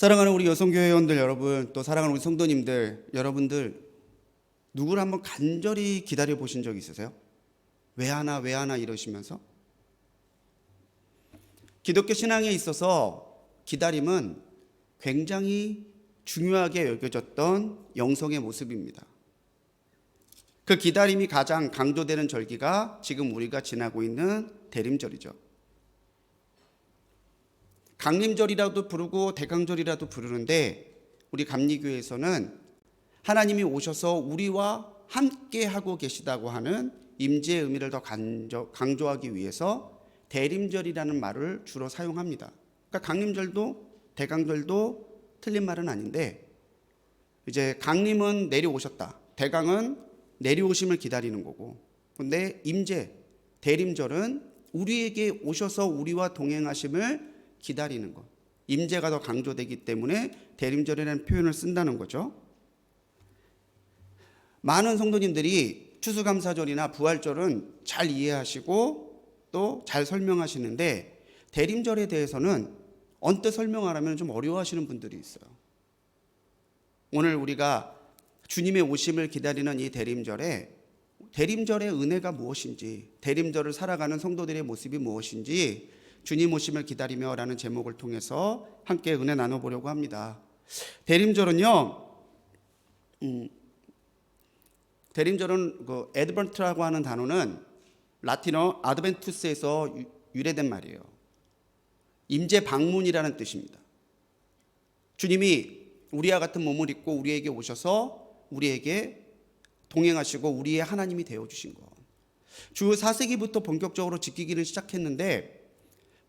사랑하는 우리 여성교회원들 여러분, 또 사랑하는 우리 성도님들 여러분들, 누구를 한번 간절히 기다려 보신 적 있으세요? 왜 하나 이러시면서? 기독교 신앙에 있어서 기다림은 굉장히 중요하게 여겨졌던 영성의 모습입니다. 그 기다림이 가장 강조되는 절기가 지금 우리가 지나고 있는 대림절이죠. 강림절이라도 부르고 대강절이라도 부르는데, 우리 감리교회에서는 하나님이 오셔서 우리와 함께 하고 계시다고 하는 임재의 의미를 더 강조하기 위해서 대림절이라는 말을 주로 사용합니다. 그러니까 강림절도 대강절도 틀린 말은 아닌데, 이제 강림은 내려오셨다, 대강은 내려오심을 기다리는 거고, 근데 임재 대림절은 우리에게 오셔서 우리와 동행하심을 기다리는 것, 임재가 더 강조되기 때문에 대림절이라는 표현을 쓴다는 거죠. 많은 성도님들이 추수감사절이나 부활절은 잘 이해하시고 또 잘 설명하시는데, 대림절에 대해서는 언뜻 설명하려면 좀 어려워하시는 분들이 있어요. 오늘 우리가 주님의 오심을 기다리는 이 대림절에, 대림절의 은혜가 무엇인지, 대림절을 살아가는 성도들의 모습이 무엇인지 주님 오심을 기다리며 라는 제목을 통해서 함께 은혜 나눠보려고 합니다. 대림절은요, 대림절은 그 에드번트라고 하는 단어는 라틴어 아드벤투스에서 유래된 말이에요. 임재 방문이라는 뜻입니다. 주님이 우리와 같은 몸을 입고 우리에게 오셔서 우리에게 동행하시고 우리의 하나님이 되어주신 것, 주 4세기부터 본격적으로 지키기를 시작했는데,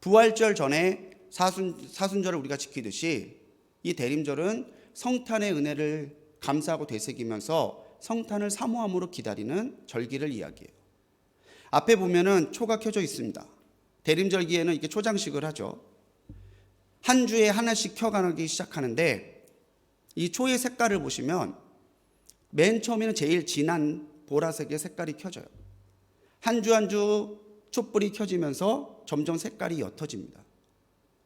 부활절 전에 사순절을 우리가 지키듯이 이 대림절은 성탄의 은혜를 감사하고 되새기면서 성탄을 사모함으로 기다리는 절기를 이야기해요. 앞에 보면은 초가 켜져 있습니다. 대림절기에는 이렇게 초장식을 하죠. 한 주에 하나씩 켜가기 시작하는데, 이 초의 색깔을 보시면 맨 처음에는 제일 진한 보라색의 색깔이 켜져요. 한 주 한 주 촛불이 켜지면서 점점 색깔이 옅어집니다.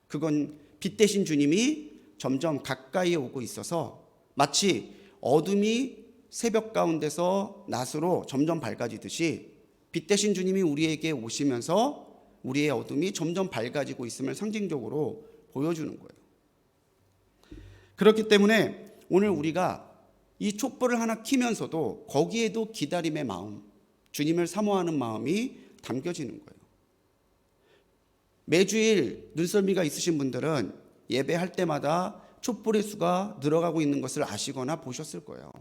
그건 빛 대신 주님이 점점 가까이 오고 있어서 마치 어둠이 새벽 가운데서 낮으로 점점 밝아지듯이 빛 대신 주님이 우리에게 오시면서 우리의 어둠이 점점 밝아지고 있음을 상징적으로 보여주는 거예요. 그렇기 때문에 오늘 우리가 이 촛불을 하나 켜면서도 거기에도 기다림의 마음, 주님을 사모하는 마음이 담겨지는 거예요. 매주일 눈썰미가 있으신 분들은 예배할 때마다 촛불의 수가 늘어가고 있는 것을 아시거나 보셨을 거예요.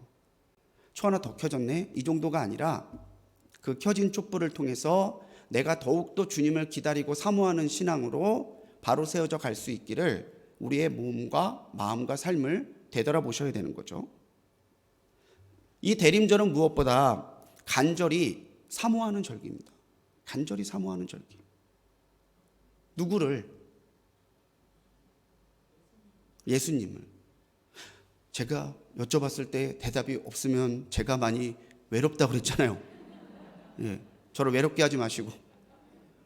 초 하나 더 켜졌네, 이 정도가 아니라 그 켜진 촛불을 통해서 내가 더욱더 주님을 기다리고 사모하는 신앙으로 바로 세워져 갈 수 있기를 우리의 몸과 마음과 삶을 되돌아보셔야 되는 거죠. 이 대림절은 무엇보다 간절히 사모하는 절기입니다. 간절히 사모하는 절기. 누구를? 예수님을. 제가 여쭤봤을 때 대답이 없으면 제가 많이 외롭다고 그랬잖아요. 예, 저를 외롭게 하지 마시고.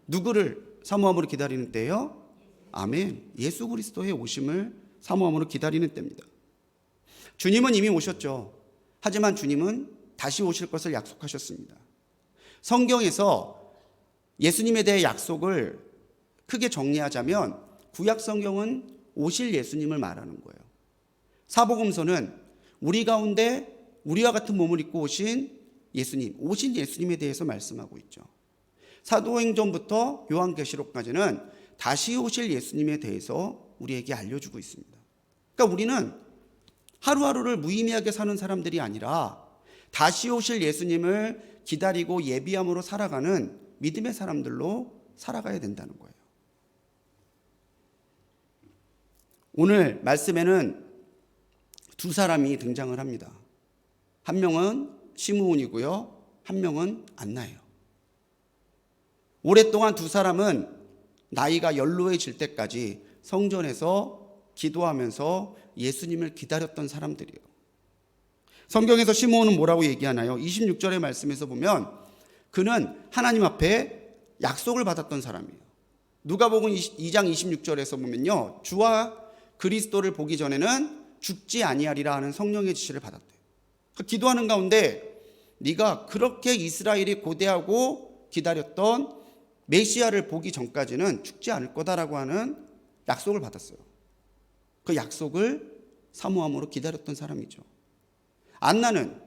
누구를 사모함으로 기다리는 때요? 아멘. 예수 그리스도의 오심을 사모함으로 기다리는 때입니다. 주님은 이미 오셨죠. 하지만 주님은 다시 오실 것을 약속하셨습니다. 성경에서 예수님에 대해 약속을 크게 정리하자면 구약 성경은 오실 예수님을 말하는 거예요. 사복음서는 우리 가운데 우리와 같은 몸을 입고 오신 예수님, 오신 예수님에 대해서 말씀하고 있죠. 사도행전부터 요한계시록까지는 다시 오실 예수님에 대해서 우리에게 알려주고 있습니다. 그러니까 우리는 하루하루를 무의미하게 사는 사람들이 아니라 다시 오실 예수님을 기다리고 예비함으로 살아가는 믿음의 사람들로 살아가야 된다는 거예요. 오늘 말씀에는 두 사람이 등장을 합니다. 한 명은 시므온이고요, 한 명은 안나예요. 오랫동안 두 사람은 나이가 연로해질 때까지 성전에서 기도하면서 예수님을 기다렸던 사람들이에요. 성경에서 시므온은 뭐라고 얘기하나요? 26절의 말씀에서 보면 그는 하나님 앞에 약속을 받았던 사람이에요. 누가복음 2장 26절에서 보면요, 주와 그리스도를 보기 전에는 죽지 아니하리라 하는 성령의 지시를 받았대요. 기도하는 가운데 네가 그렇게 이스라엘이 고대하고 기다렸던 메시아를 보기 전까지는 죽지 않을 거다라고 하는 약속을 받았어요. 그 약속을 사모함으로 기다렸던 사람이죠. 안나는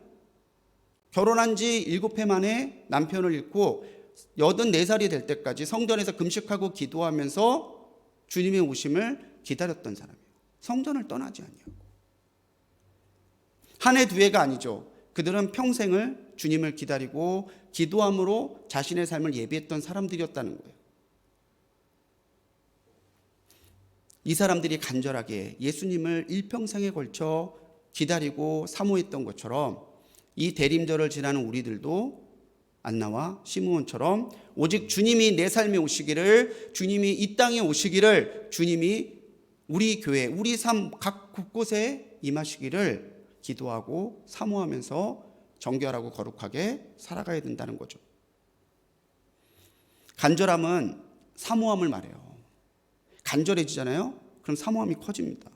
결혼한 지 7해 만에 남편을 잃고 84살이 될 때까지 성전에서 금식하고 기도하면서 주님의 오심을 기다렸던 사람이에요. 성전을 떠나지 아니하고. 한 해 두 해가 아니죠. 그들은 평생을 주님을 기다리고 기도함으로 자신의 삶을 예비했던 사람들이었다는 거예요. 이 사람들이 간절하게 예수님을 일평생에 걸쳐 기다리고 사모했던 것처럼 이 대림절을 지나는 우리들도 안나와 시므온처럼 오직 주님이 내 삶에 오시기를, 주님이 이 땅에 오시기를, 주님이 우리 교회, 우리 삶 각 곳곳에 임하시기를 기도하고 사모하면서 정결하고 거룩하게 살아가야 된다는 거죠. 간절함은 사모함을 말해요. 간절해지잖아요. 그럼 사모함이 커집니다.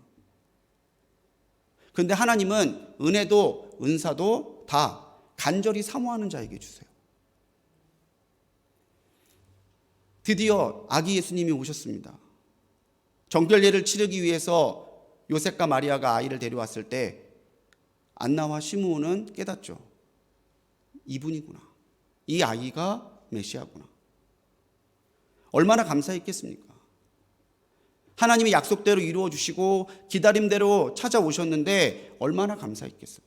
그런데 하나님은 은혜도 은사도 다 간절히 사모하는 자에게 주세요. 드디어 아기 예수님이 오셨습니다. 정결례를 치르기 위해서 요셉과 마리아가 아이를 데려왔을 때 안나와 시므온은 깨닫죠. 이분이구나. 이 아이가 메시아구나. 얼마나 감사했겠습니까? 하나님이 약속대로 이루어 주시고 기다림대로 찾아오셨는데 얼마나 감사했겠어요.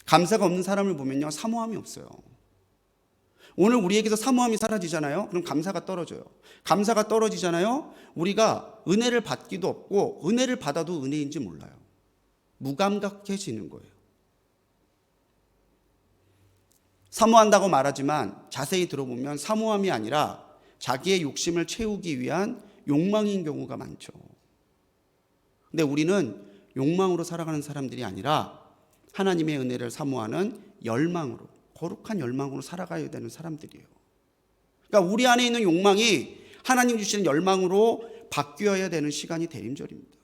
감사가 없는 사람을 보면요, 사모함이 없어요. 오늘 우리에게서 사모함이 사라지잖아요. 그럼 감사가 떨어져요. 감사가 떨어지잖아요. 우리가 은혜를 받기도 없고 은혜를 받아도 은혜인지 몰라요. 무감각해지는 거예요. 사모한다고 말하지만 자세히 들어보면 사모함이 아니라 자기의 욕심을 채우기 위한 욕망인 경우가 많죠. 근데 우리는 욕망으로 살아가는 사람들이 아니라 하나님의 은혜를 사모하는 열망으로, 거룩한 열망으로 살아가야 되는 사람들이에요. 그러니까 우리 안에 있는 욕망이 하나님 주시는 열망으로 바뀌어야 되는 시간이 대림절입니다.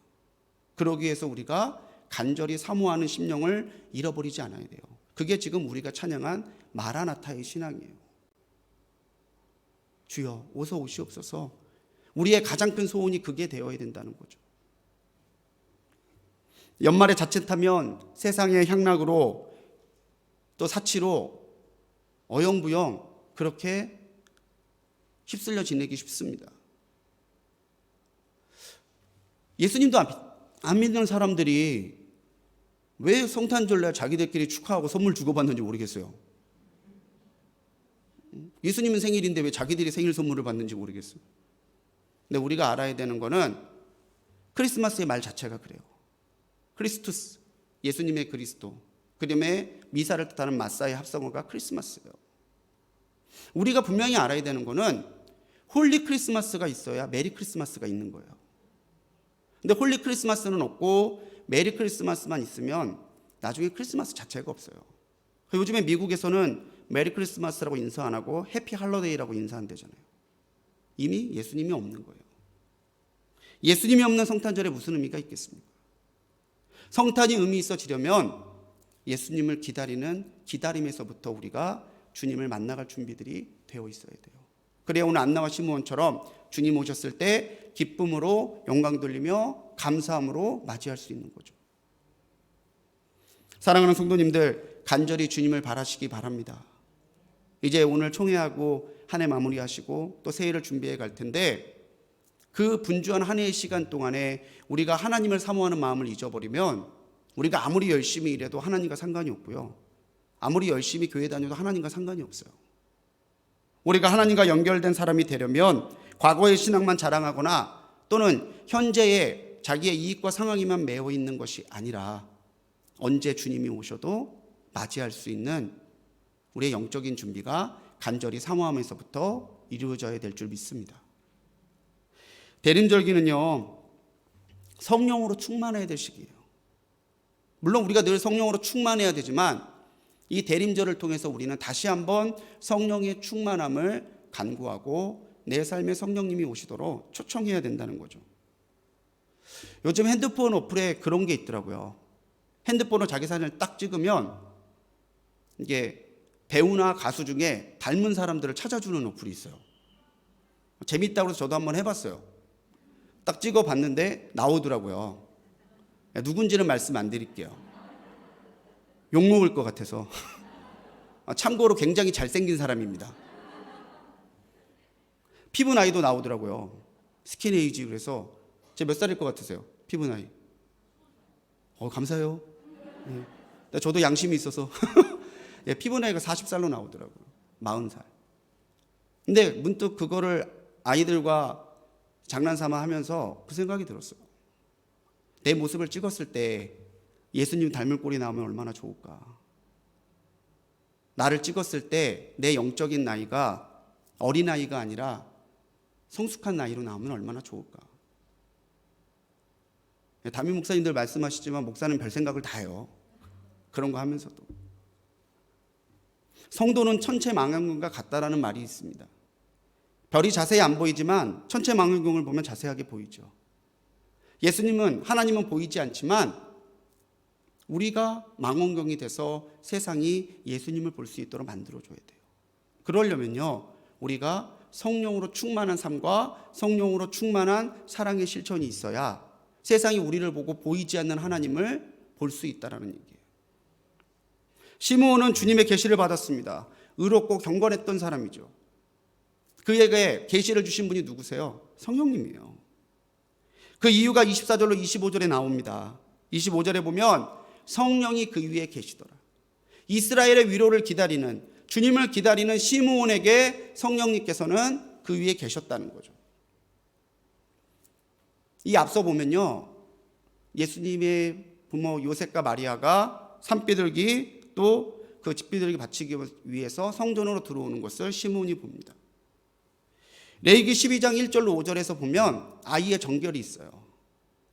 그러기 위해서 우리가 간절히 사모하는 심령을 잃어버리지 않아야 돼요. 그게 지금 우리가 찬양한 마라나타의 신앙이에요. 주여 어서 오시옵소서. 우리의 가장 큰 소원이 그게 되어야 된다는 거죠. 연말에 자칫하면 세상의 향락으로 또 사치로 어영부영 그렇게 휩쓸려 지내기 쉽습니다. 예수님도 안 믿는 사람들이 왜 성탄절날 자기들끼리 축하하고 선물 주고받는지 모르겠어요. 예수님은 생일인데 왜 자기들이 생일 선물을 받는지 모르겠어요. 근데 우리가 알아야 되는 거는 크리스마스의 말 자체가 그래요. 크리스투스, 예수님의 그리스도, 그 다음에 미사를 뜻하는 마사의 합성어가 크리스마스예요. 우리가 분명히 알아야 되는 거는 홀리 크리스마스가 있어야 메리 크리스마스가 있는 거예요. 근데 홀리 크리스마스는 없고 메리 크리스마스만 있으면 나중에 크리스마스 자체가 없어요. 요즘에 미국에서는 메리 크리스마스라고 인사 안 하고 해피 할로데이라고 인사한대잖아요. 이미 예수님이 없는 거예요. 예수님이 없는 성탄절에 무슨 의미가 있겠습니까? 성탄이 의미 있어지려면 예수님을 기다리는 기다림에서부터 우리가 주님을 만나갈 준비들이 되어 있어야 돼요. 그래야 오늘 안나와 시므온처럼 주님 오셨을 때 기쁨으로 영광 돌리며 감사함으로 맞이할 수 있는 거죠. 사랑하는 성도님들, 간절히 주님을 바라시기 바랍니다. 이제 오늘 총회하고 한 해 마무리하시고 또 새해를 준비해 갈 텐데 그 분주한 한 해의 시간 동안에 우리가 하나님을 사모하는 마음을 잊어버리면 우리가 아무리 열심히 일해도 하나님과 상관이 없고요. 아무리 열심히 교회 다녀도 하나님과 상관이 없어요. 우리가 하나님과 연결된 사람이 되려면 과거의 신앙만 자랑하거나 또는 현재의 자기의 이익과 상황에만 매여 있는 것이 아니라 언제 주님이 오셔도 맞이할 수 있는 우리의 영적인 준비가 간절히 사모하면서부터 이루어져야 될 줄 믿습니다. 대림절기는요, 성령으로 충만해야 될 시기예요. 물론 우리가 늘 성령으로 충만해야 되지만 이 대림절을 통해서 우리는 다시 한번 성령의 충만함을 간구하고 내 삶에 성령님이 오시도록 초청해야 된다는 거죠. 요즘 핸드폰 어플에 그런 게 있더라고요. 핸드폰으로 자기 사진을 딱 찍으면 이게 배우나 가수 중에 닮은 사람들을 찾아주는 어플이 있어요. 재밌다고 해서 저도 한번 해봤어요. 딱 찍어봤는데 나오더라고요. 누군지는 말씀 안 드릴게요. 욕먹을 것 같아서. 참고로 굉장히 잘생긴 사람입니다. 피부 나이도 나오더라고요. 스킨 에이지. 그래서 제가 몇 살일 것 같으세요? 피부 나이. 감사해요. 예. 저도 양심이 있어서 예, 피부 나이가 40살로 나오더라고요. 40살. 근데 문득 그거를 아이들과 장난삼아 하면서 그 생각이 들었어요. 내 모습을 찍었을 때 예수님 닮을 꼴이 나오면 얼마나 좋을까. 나를 찍었을 때 내 영적인 나이가 어린아이가 아니라 성숙한 나이로 나오면 얼마나 좋을까. 담임 목사님들 말씀하시지만 목사는 별 생각을 다 해요. 그런 거 하면서도. 성도는 천체망원경과 같다라는 말이 있습니다. 별이 자세히 안 보이지만 천체망원경을 보면 자세하게 보이죠. 예수님은, 하나님은 보이지 않지만 우리가 망원경이 돼서 세상이 예수님을 볼 수 있도록 만들어줘야 돼요. 그러려면요, 우리가 성령으로 충만한 삶과 성령으로 충만한 사랑의 실천이 있어야 세상이 우리를 보고 보이지 않는 하나님을 볼 수 있다는 얘기예요. 시므온은 주님의 계시를 받았습니다. 의롭고 경건했던 사람이죠. 그에게 계시를 주신 분이 누구세요? 성령님이에요. 그 이유가 24절로 25절에 나옵니다. 25절에 보면 성령이 그 위에 계시더라. 이스라엘의 위로를 기다리는, 주님을 기다리는 시므온에게 성령님께서는 그 위에 계셨다는 거죠. 이 앞서 보면요, 예수님의 부모 요셉과 마리아가 산비둘기 또 그 집비둘기 바치기 위해서 성전으로 들어오는 것을 시므온이 봅니다. 레위기 12장 1절로 5절에서 보면 아이의 정결이 있어요.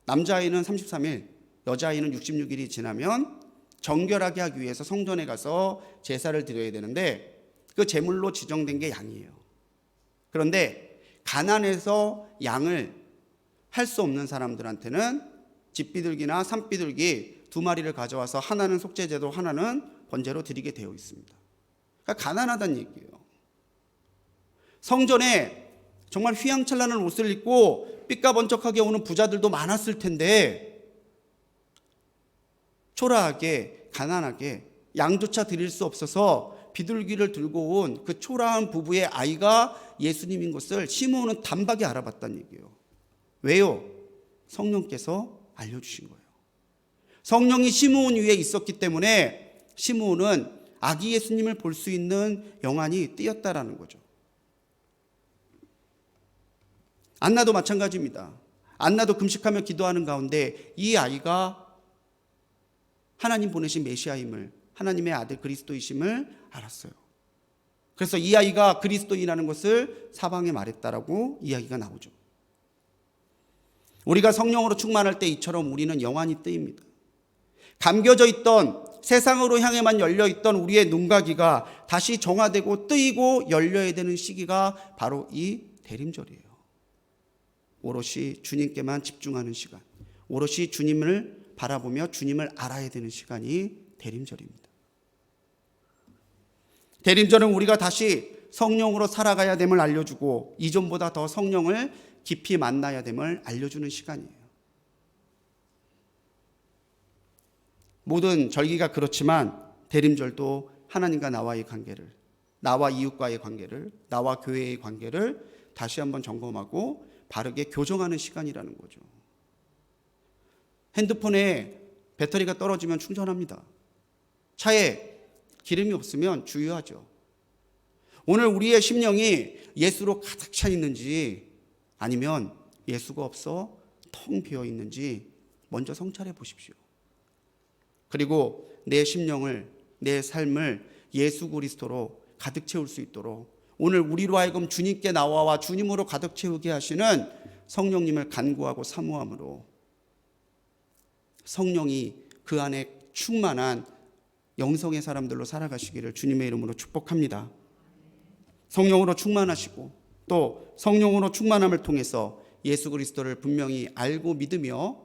남자아이는 33일, 여자아이는 66일이 지나면 정결하게 하기 위해서 성전에 가서 제사를 드려야 되는데 그 제물로 지정된 게 양이에요. 그런데 가난해서 양을 할 수 없는 사람들한테는 집비둘기나 산비둘기 2마리를 가져와서 하나는 속죄제도 하나는 번제로 드리게 되어 있습니다. 그러니까 가난하다는 얘기예요. 성전에 정말 휘황찬란한 옷을 입고 삐까번쩍하게 오는 부자들도 많았을 텐데 초라하게 가난하게 양조차 드릴 수 없어서 비둘기를 들고 온 그 초라한 부부의 아이가 예수님인 것을 시므온은 단박에 알아봤다는 얘기예요. 왜요? 성령께서 알려주신 거예요. 성령이 시므온 위에 있었기 때문에 시므온은 아기 예수님을 볼 수 있는 영안이 띄었다라는 거죠. 안나도 마찬가지입니다. 안나도 금식하며 기도하는 가운데 이 아이가 하나님 보내신 메시아임을, 하나님의 아들 그리스도이심을 알았어요. 그래서 이 아이가 그리스도인이라는 것을 사방에 말했다라고 이야기가 나오죠. 우리가 성령으로 충만할 때 이처럼 우리는 영안이 뜨입니다. 감겨져 있던, 세상으로 향해만 열려있던 우리의 눈과 귀가 다시 정화되고 뜨이고 열려야 되는 시기가 바로 이 대림절이에요. 오롯이 주님께만 집중하는 시간, 오롯이 주님을 바라보며 주님을 알아야 되는 시간이 대림절입니다. 대림절은 우리가 다시 성령으로 살아가야 됨을 알려주고 이전보다 더 성령을 깊이 만나야 됨을 알려주는 시간이에요. 모든 절기가 그렇지만 대림절도 하나님과 나와의 관계를, 나와 이웃과의 관계를, 나와 교회의 관계를 다시 한번 점검하고 바르게 교정하는 시간이라는 거죠. 핸드폰에 배터리가 떨어지면 충전합니다. 차에 기름이 없으면 주유하죠. 오늘 우리의 심령이 예수로 가득 차 있는지 아니면 예수가 없어 텅 비어 있는지 먼저 성찰해 보십시오. 그리고 내 심령을, 내 삶을 예수 그리스도로 가득 채울 수 있도록 오늘 우리로 하여금 주님께 나와 주님으로 가득 채우게 하시는 성령님을 간구하고 사모함으로 성령이 그 안에 충만한 영성의 사람들로 살아가시기를 주님의 이름으로 축복합니다. 성령으로 충만하시고 또 성령으로 충만함을 통해서 예수 그리스도를 분명히 알고 믿으며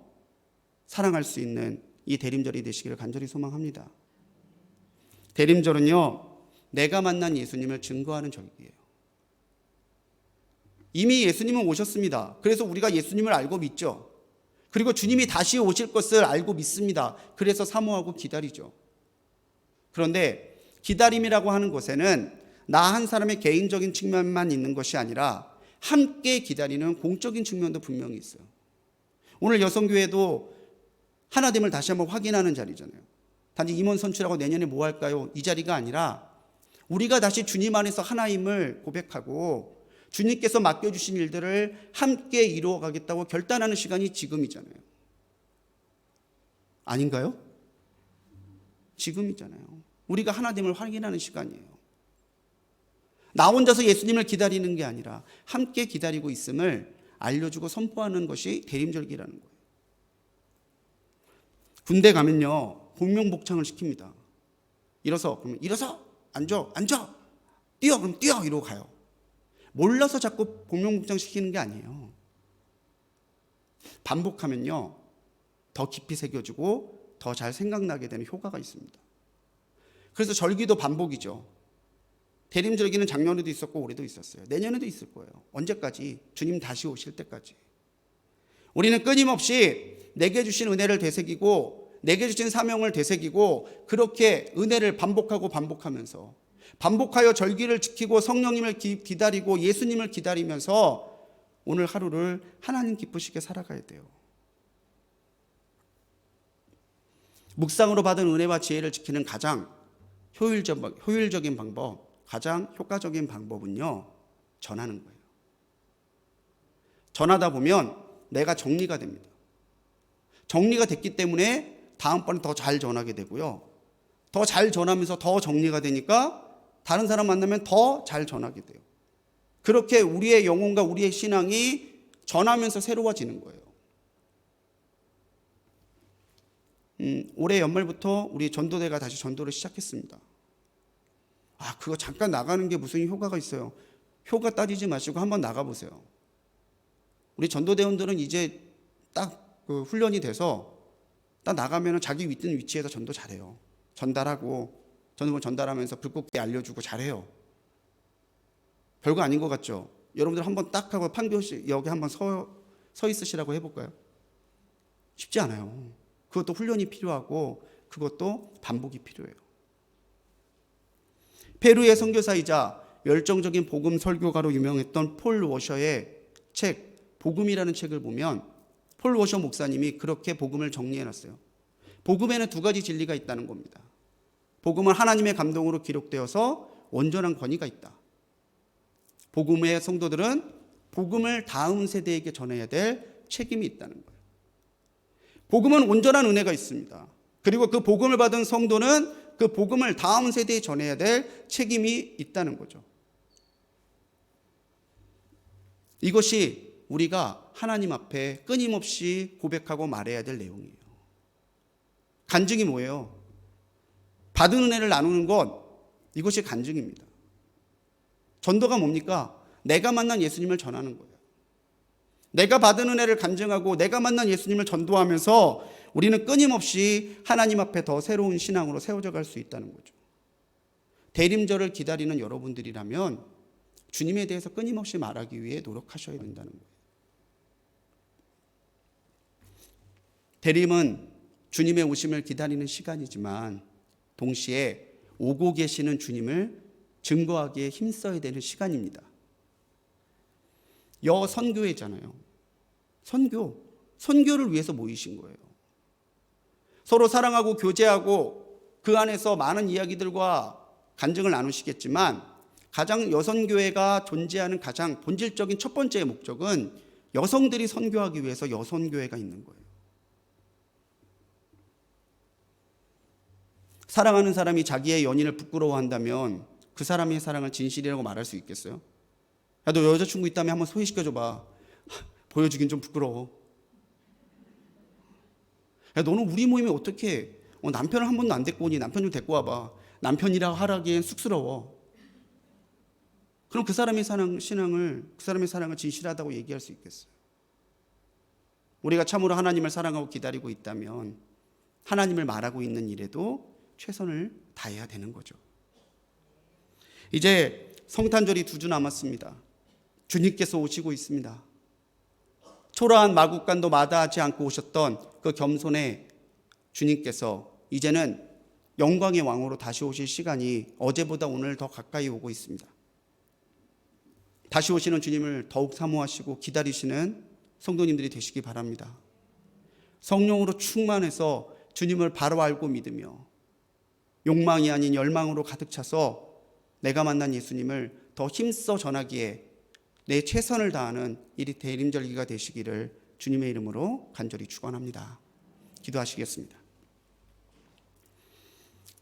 사랑할 수 있는 이 대림절이 되시기를 간절히 소망합니다. 대림절은요, 내가 만난 예수님을 증거하는 절기예요. 이미 예수님은 오셨습니다. 그래서 우리가 예수님을 알고 믿죠. 그리고 주님이 다시 오실 것을 알고 믿습니다. 그래서 사모하고 기다리죠. 그런데 기다림이라고 하는 것에는 나 한 사람의 개인적인 측면만 있는 것이 아니라 함께 기다리는 공적인 측면도 분명히 있어요. 오늘 여성교회도 하나됨을 다시 한번 확인하는 자리잖아요. 단지 임원 선출하고 내년에 뭐 할까요? 이 자리가 아니라 우리가 다시 주님 안에서 하나임을 고백하고 주님께서 맡겨주신 일들을 함께 이루어가겠다고 결단하는 시간이 지금이잖아요. 아닌가요? 지금이잖아요. 우리가 하나됨을 확인하는 시간이에요. 나 혼자서 예수님을 기다리는 게 아니라 함께 기다리고 있음을 알려주고 선포하는 것이 대림절기라는 거예요. 군대 가면요, 복명복창을 시킵니다. 일어서, 그러면 일어서, 앉아, 뛰어, 그럼 뛰어, 이러고 가요. 몰라서 자꾸 복명복창 시키는 게 아니에요. 반복하면요, 더 깊이 새겨지고 더 잘 생각나게 되는 효과가 있습니다. 그래서 절기도 반복이죠. 대림절기는 작년에도 있었고 올해도 있었어요. 내년에도 있을 거예요. 언제까지? 주님 다시 오실 때까지. 우리는 끊임없이 내게 주신 은혜를 되새기고 내게 주신 사명을 되새기고 그렇게 은혜를 반복하면서 반복하여 절기를 지키고 성령님을 기다리고 예수님을 기다리면서 오늘 하루를 하나님 기쁘시게 살아가야 돼요. 묵상으로 받은 은혜와 지혜를 지키는 가장 효율적인 방법, 가장 효과적인 방법은요, 전하는 거예요. 전하다 보면 내가 정리가 됩니다. 정리가 됐기 때문에 다음번에 더 잘 전하게 되고요. 더 잘 전하면서 더 정리가 되니까 다른 사람 만나면 더 잘 전하게 돼요. 그렇게 우리의 영혼과 우리의 신앙이 전하면서 새로워지는 거예요. 올해 연말부터 우리 전도대가 다시 전도를 시작했습니다. 그거 잠깐 나가는 게 무슨 효과가 있어요? 효과 따지지 마시고 한번 나가보세요. 우리 전도대원들은 이제 딱 그 훈련이 돼서 딱 나가면 자기 있는 위치에서 전도 잘해요. 전달하고 전달하면서 불꽃게 알려주고 잘해요. 별거 아닌 것 같죠? 여러분들 한번 딱 하고 판교시 여기 한번 서 있으시라고 해볼까요? 쉽지 않아요. 그것도 훈련이 필요하고 그것도 반복이 필요해요. 페루의 선교사이자 열정적인 복음 설교가로 유명했던 폴 워셔의 책 복음이라는 책을 보면 폴 워셔 목사님이 그렇게 복음을 정리해놨어요. 복음에는 두 가지 진리가 있다는 겁니다. 복음은 하나님의 감동으로 기록되어서 온전한 권위가 있다. 복음의 성도들은 복음을 다음 세대에게 전해야 될 책임이 있다는 거예요. 복음은 온전한 은혜가 있습니다. 그리고 그 복음을 받은 성도는 그 복음을 다음 세대에 전해야 될 책임이 있다는 거죠. 이것이 우리가 하나님 앞에 끊임없이 고백하고 말해야 될 내용이에요. 간증이 뭐예요? 받은 은혜를 나누는 것, 이것이 간증입니다. 전도가 뭡니까? 내가 만난 예수님을 전하는 거예요. 내가 받은 은혜를 간증하고 내가 만난 예수님을 전도하면서 우리는 끊임없이 하나님 앞에 더 새로운 신앙으로 세워져 갈 수 있다는 거죠. 대림절을 기다리는 여러분들이라면 주님에 대해서 끊임없이 말하기 위해 노력하셔야 된다는 거예요. 대림은 주님의 오심을 기다리는 시간이지만 동시에 오고 계시는 주님을 증거하기에 힘써야 되는 시간입니다. 여선교회잖아요. 선교를 위해서 모이신 거예요. 서로 사랑하고 교제하고 그 안에서 많은 이야기들과 간증을 나누시겠지만 가장 여선교회가 존재하는 가장 본질적인 첫 번째 목적은 여성들이 선교하기 위해서 여선교회가 있는 거예요. 사랑하는 사람이 자기의 연인을 부끄러워한다면 그 사람의 사랑을 진실이라고 말할 수 있겠어요? 야, 너 여자친구 있다면 한번 소개시켜줘봐. 보여주긴 좀 부끄러워. 야, 너는 우리 모임에 어떻게 남편을 한 번도 안 데리고 오니? 남편 좀 데리고 와봐. 남편이라 하라기엔 쑥스러워. 그럼 그 사람의 사랑을 진실하다고 얘기할 수 있겠어요? 우리가 참으로 하나님을 사랑하고 기다리고 있다면 하나님을 말하고 있는 일에도 최선을 다해야 되는 거죠. 이제 성탄절이 2주 남았습니다. 주님께서 오시고 있습니다. 초라한 마국간도 마다하지 않고 오셨던 그 겸손의 주님께서 이제는 영광의 왕으로 다시 오실 시간이 어제보다 오늘 더 가까이 오고 있습니다. 다시 오시는 주님을 더욱 사모하시고 기다리시는 성도님들이 되시기 바랍니다. 성령으로 충만해서 주님을 바로 알고 믿으며 욕망이 아닌 열망으로 가득 차서 내가 만난 예수님을 더 힘써 전하기에 내 최선을 다하는 이 대림절기가 되시기를 주님의 이름으로 간절히 축원합니다. 기도하시겠습니다.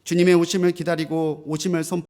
주님의 오심을 기다리고 오심을 선포